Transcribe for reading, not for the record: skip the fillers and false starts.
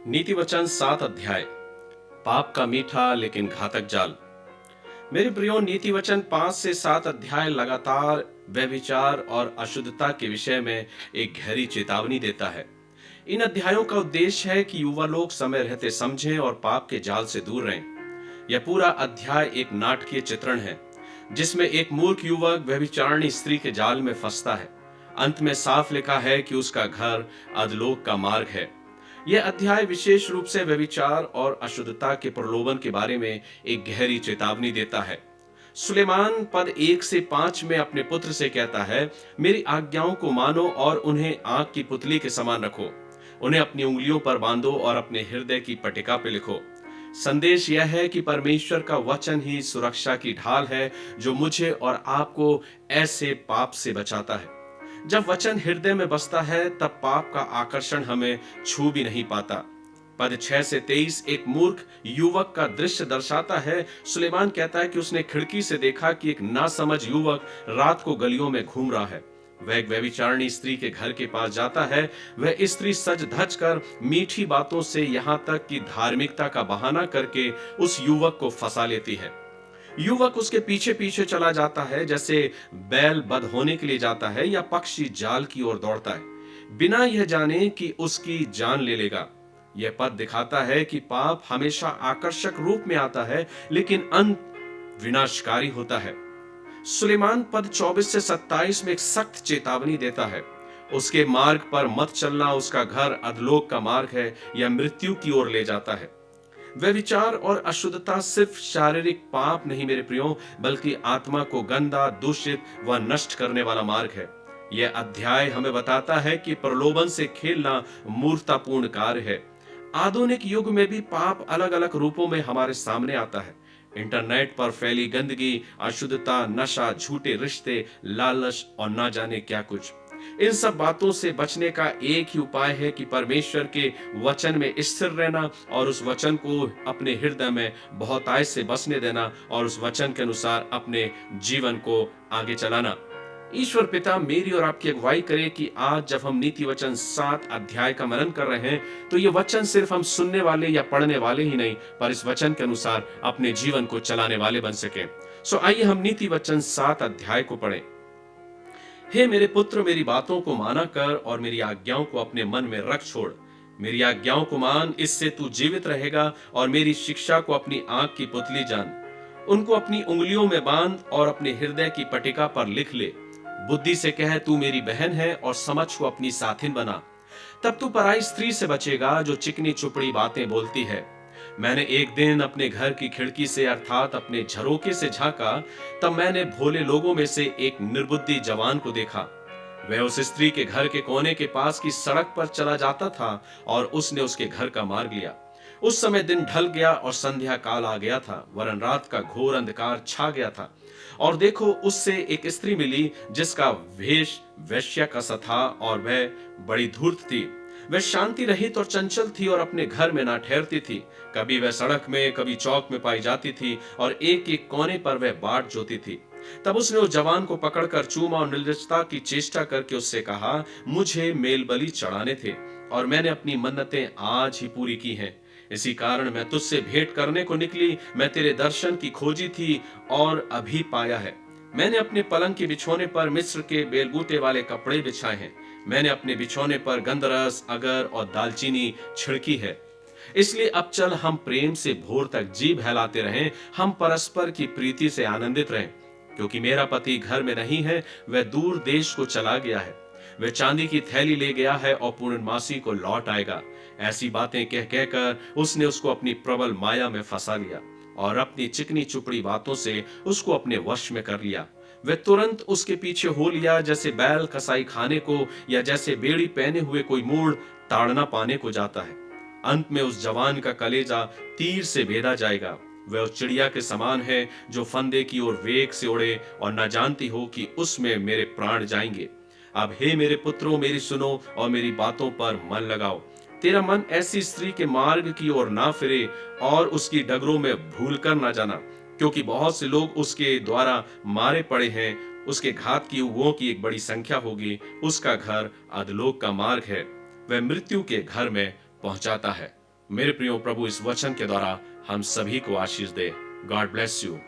नीति वचन 7 अध्याय। पाप का मीठा लेकिन घातक जाल। मेरे प्रियो, नीति वचन 5 से 7 अध्याय लगातार व्यभिचार और अशुद्धता के विषय में एक गहरी चेतावनी देता है। इन अध्यायों का उद्देश्य है कि युवा लोग समय रहते समझें और पाप के जाल से दूर रहें। यह पूरा अध्याय एक नाटकीय चित्रण है जिसमें एक मूर्ख युवक व्यभिचारिणी स्त्री के जाल में फंसता है। अंत में साफ लिखा है कि उसका घर अधोलोक का मार्ग है। यह अध्याय विशेष रूप से व्यभिचार और अशुद्धता के प्रलोभन के बारे में एक गहरी चेतावनी देता है। सुलेमान पद 1 से 5 में अपने पुत्र से कहता है, मेरी आज्ञाओं को मानो और उन्हें आंख की पुतली के समान रखो। उन्हें अपनी उंगलियों पर बांधो और अपने हृदय की पट्टिका पे लिखो। संदेश यह है कि परमेश्वर का वचन ही सुरक्षा की ढाल है जो मुझे और आपको ऐसे पाप से बचाता है। जब वचन हृदय में बसता है तब पाप का आकर्षण हमें छू भी नहीं पाता। पद 6 से 23 एक मूर्ख युवक का दृश्य दर्शाता है। सुलेमान कहता है कि उसने खिड़की से देखा कि एक नासमझ युवक रात को गलियों में घूम रहा है। वह एक व्यभिचारिणी स्त्री के घर के पास जाता है। वह स्त्री सज धज कर मीठी बातों से यहां तक कि धार्मिकता का बहाना करके उस युवक को फंसा लेती है। युवक उसके पीछे पीछे चला जाता है जैसे बैल बध होने के लिए जाता है या पक्षी जाल की ओर दौड़ता है, बिना यह जाने कि उसकी जान ले लेगा। यह पद दिखाता है कि पाप हमेशा आकर्षक रूप में आता है लेकिन अंत विनाशकारी होता है। सुलेमान पद 24 से 27 में एक सख्त चेतावनी देता है। उसके मार्ग पर मत चलना, उसका घर अधोलोक का मार्ग है, यह मृत्यु की ओर ले जाता है। व्यभिचार और अशुद्धता सिर्फ शारीरिक पाप नहीं मेरे प्रियो, बल्कि आत्मा को गंदा, दूषित व नष्ट करने वाला मार्ग है। यह अध्याय हमें बताता है कि प्रलोभन से खेलना मूर्खतापूर्ण कार्य है। आधुनिक युग में भी पाप अलग अलग रूपों में हमारे सामने आता है। इंटरनेट पर फैली गंदगी, अशुद्धता, नशा, झूठे रिश्ते, लालच और ना जाने क्या कुछ। इन सब बातों से बचने का एक ही उपाय है कि परमेश्वर के वचन में स्थिर रहना और उस वचन को अपने हृदय में बहुतायत से बसने देना और उस वचन के अनुसार अपने जीवन को आगे चलाना। ईश्वर पिता मेरी और आपकी अगुवाई करे कि आज जब हम नीति वचन 7 अध्याय का मनन कर रहे हैं तो ये वचन सिर्फ हम सुनने वाले या पढ़ने वाले ही नहीं, पर इस वचन के अनुसार अपने जीवन को चलाने वाले बन सके। सो आइए हम नीति वचन 7 अध्याय को पढ़ें। हे मेरे पुत्र, मेरी बातों को माना कर और मेरी आज्ञाओं को अपने मन में रख छोड़। मेरी आज्ञाओं को मान, इससे तू जीवित रहेगा, और मेरी शिक्षा को अपनी आंख की पुतली जान। उनको अपनी उंगलियों में बांध और अपने हृदय की पट्टिका पर लिख ले। बुद्धि से कह, तू मेरी बहन है, और समझ को अपनी साथिन बना। तब तू पराई स्त्री से बचेगा जो चिकनी चुपड़ी बातें बोलती है। मैंने एक दिन अपने घर की खिड़की से अर्थात अपने झरोके से झांका, तब मैंने भोले लोगों में से एक निर्बुद्धि जवान को देखा। वह उस स्त्री के घर के कोने के पास की सड़क पर चला जाता था और उसने उसके घर का मार्ग लिया। उस समय दिन ढल गया और संध्या काल आ गया था, वरन रात का घोर अंधकार छा गया था। और देखो, उससे एक स्त्री मिली जिसका वेश वेश्या का सा था और वह बड़ी धूर्त थी। वह शांति रहित और चंचल थी और अपने घर में ना ठहरती थी। कभी वह सड़क में, कभी चौक में पाई जाती थी और एक एक कोने पर वह बाट जोती थी। तब उसने उस जवान को पकड़कर चूमा और निर्लजता की चेष्टा करके उससे कहा, मुझे मेल बलि चढ़ाने थे और मैंने अपनी मन्नतें आज ही पूरी की हैं। इसी कारण मैं तुझसे भेंट करने को निकली। मैं तेरे दर्शन की खोजी थी और अभी पाया है। मैंने अपने पलंग के बिछौने पर मिस्र के बेलबूटे वाले कपड़े बिछाए हैं। मैंने अपने बिछौने पर गंधरस, अगर और दालचीनी छिड़की है। इसलिए अब चल, हम प्रेम से भोर तक जी बहलाते रहें, हम परस्पर की प्रीति से आनंदित रहें। क्योंकि मेरा पति घर में नहीं है, वह दूर देश को चला गया है। वह चांदी की थैली ले गया है और पूर्णमासी को लौट आएगा। ऐसी बातें कह कहकर उसने उसको अपनी प्रबल माया में फंसा लिया और अपनी चिकनी चुपड़ी बातों से उसको अपने वश में कर लिया। वह तुरंत उसके पीछे हो लिया जैसे बैल कसाई खाने को या जैसे बेड़ी पहने हुए कोई मूढ़ ताड़ना पाने को जाता है। अंत में उस जवान का कलेजा तीर से भेदा जाएगा। वह उस चिड़िया के समान है जो फंदे की ओर वेग से उड़े और न जानती हो कि उसमें मेरे प्राण जाएंगे। अब हे मेरे पुत्रों, मेरी सुनो और मेरी बातों पर मन लगाओ। तेरा मन ऐसी स्त्री के मार्ग की ओर ना फिरे और उसकी डगरों में भूल कर ना जाना, क्योंकि बहुत से लोग उसके द्वारा मारे पड़े हैं। उसके घात की युगों की एक बड़ी संख्या होगी। उसका घर अधोलोक का मार्ग है, वह मृत्यु के घर में पहुंचाता है। मेरे प्रियो, प्रभु इस वचन के द्वारा हम सभी को आशीष दे। God bless you.